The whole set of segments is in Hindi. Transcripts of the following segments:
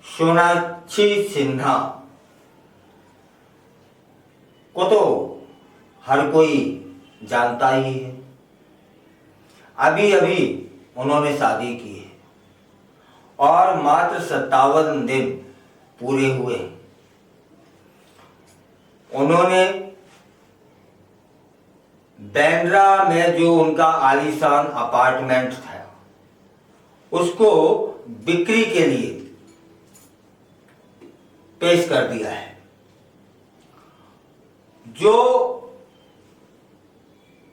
सोनाक्षी सिन्हा को तो हर कोई जानता ही है। अभी अभी उन्होंने शादी की है और मात्र 57 दिन पूरे हुए। उन्होंने बैंड्रा में जो उनका आलीशान अपार्टमेंट था उसको बिक्री के लिए पेश कर दिया है, जो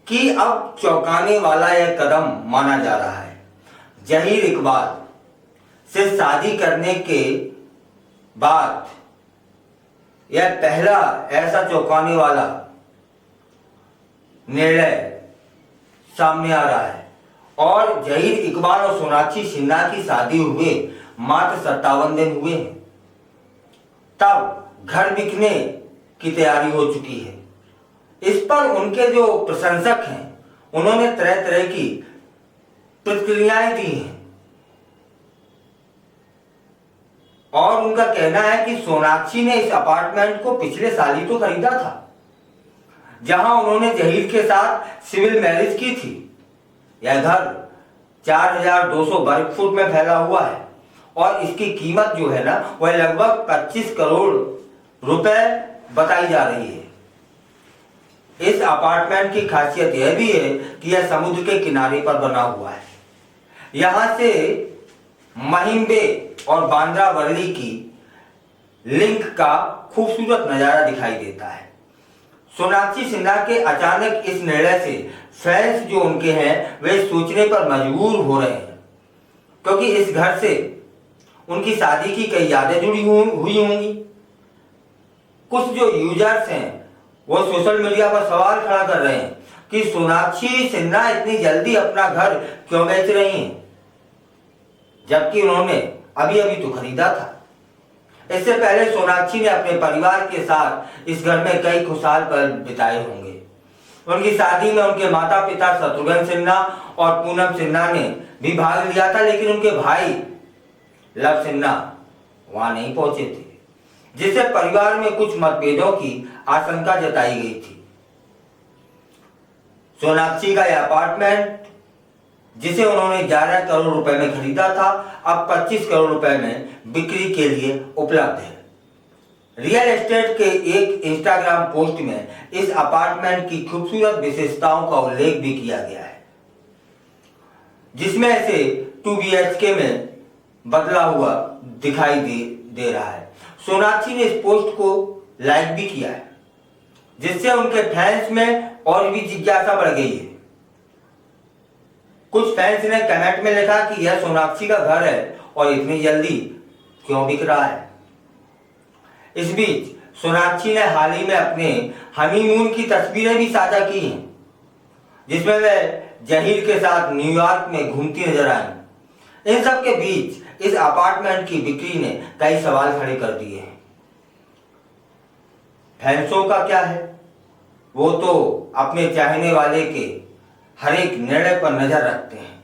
कि अब चौंकाने वाला यह कदम माना जा रहा है। जहीर इकबाल से शादी करने के बाद यह पहला ऐसा चौंकाने वाला निर्णय सामने आ रहा है। और जहीर इकबाल और सोनाक्षी सिन्हा की शादी हुए मात्र 57 दिन हुए हैं, तब घर बिकने की तैयारी हो चुकी है। इस पर उनके जो प्रशंसक हैं उन्होंने तरह तरह की प्रतिक्रियाएं दी हैं और उनका कहना है कि सोनाक्षी ने इस अपार्टमेंट को पिछले साल ही तो खरीदा था, जहां उन्होंने जहीर के साथ सिविल मैरिज की थी। यह घर 4200 वर्ग फुट में फैला हुआ है और इसकी कीमत जो है ना वह लगभग 25 करोड़ रुपए बताई जा रही है। इस अपार्टमेंट की खासियत यह भी है कि यह समुद्र के किनारे पर बना हुआ है। यहां से महिम्बे और बांद्रा वर्ली की लिंक का खूबसूरत नजारा दिखाई देता है। सोनाक्षी सिन्हा के अचानक इस निर्णय से फैंस जो उनके हैं वे सोचने पर मजबूर हो रहे हैं, क्योंकि इस घर से उनकी शादी की कई यादें जुड़ी हुई होंगी। कुछ जो यूजर्स हैं वो सोशल मीडिया पर सवाल खड़ा कर रहे हैं कि सोनाक्षी सिन्हा इतनी जल्दी अपना घर क्यों बेच रही हैं, जबकि उन्होंने अभी अभी तो खरीदा था। इससे पहले सोनाक्षी ने अपने परिवार के साथ इस घर में कई खुशहाल पल बिताए होंगे। उनकी शादी में उनके माता पिता शत्रुघ्न सिन्हा और पूनम सिन्हा ने भी भाग लिया था, लेकिन उनके भाई लव सिन्हा वहां नहीं पहुंचे थे, जिससे परिवार में कुछ मतभेदों की आशंका जताई गई थी। सोनाक्षी का यह अपार्टमेंट, जिसे उन्होंने 11 करोड़ रुपए में खरीदा था, अब 25 करोड़ रुपए में बिक्री के लिए उपलब्ध है। रियल एस्टेट के एक इंस्टाग्राम पोस्ट में इस अपार्टमेंट की खूबसूरत विशेषताओं का उल्लेख भी किया गया है, जिसमें इसे 2 BHK में बदला हुआ दिखाई दे रहा है। सोनाक्षी ने इस पोस्ट को लाइक भी किया है, जिससे उनके फैंस में और भी जिज्ञासा बढ़ गई है। कुछ फैंस ने कमेंट में लिखा कि यह सोनाक्षी का घर है और इतनी जल्दी क्यों बिक रहा है। इस बीच सोनाक्षी ने हाल ही में अपने हनीमून की तस्वीरें भी साझा की हैं, जिसमें वे जहीर के साथ न्यूयॉर्क में घूमती नजर आई। इन सब के बीच इस अपार्टमेंट की बिक्री ने कई सवाल खड़े कर दिए हैं। फैंसों का क्या है, वो तो अपने चाहने वाले के हर एक निर्णय पर नजर रखते हैं।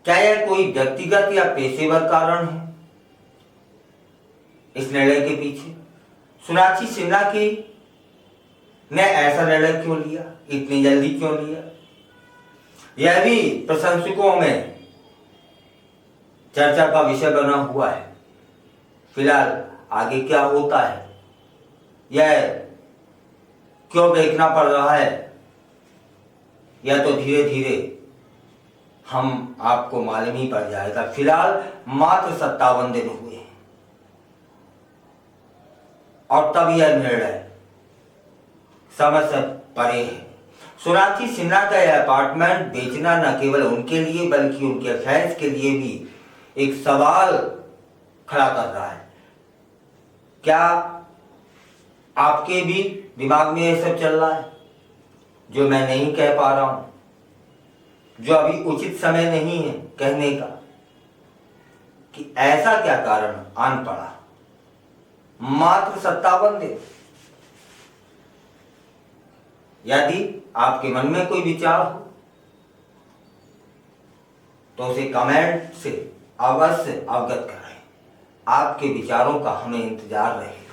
क्या यह कोई व्यक्तिगत या पेशेवर कारण है इस निर्णय के पीछे? सोनाक्षी सिन्हा की ने ऐसा निर्णय क्यों लिया, इतनी जल्दी क्यों लिया? यह भी प्रशंसकों में चर्चा का विषय बना हुआ है। फिलहाल आगे क्या होता है, यह क्यों बेचना पड़ रहा है, यह तो धीरे धीरे हम आपको मालूम ही पड़ जाएगा। फिलहाल मात्र 57 दिन हुए हैं और तब यह निर्णय समझ से परे है। सोनाक्षी सिन्हा का यह अपार्टमेंट बेचना न केवल उनके लिए बल्कि उनके फैंस के लिए भी एक सवाल खड़ा कर रहा है। क्या आपके भी दिमाग में यह सब चल रहा है जो मैं नहीं कह पा रहा हूं, जो अभी उचित समय नहीं है कहने का, कि ऐसा क्या कारण आन पड़ा? मात्र 57 दिन। यदि आपके मन में कोई विचार हो तो उसे कमेंट से अवश्य अवगत कराएं। आपके विचारों का हमें इंतजार रहेगा।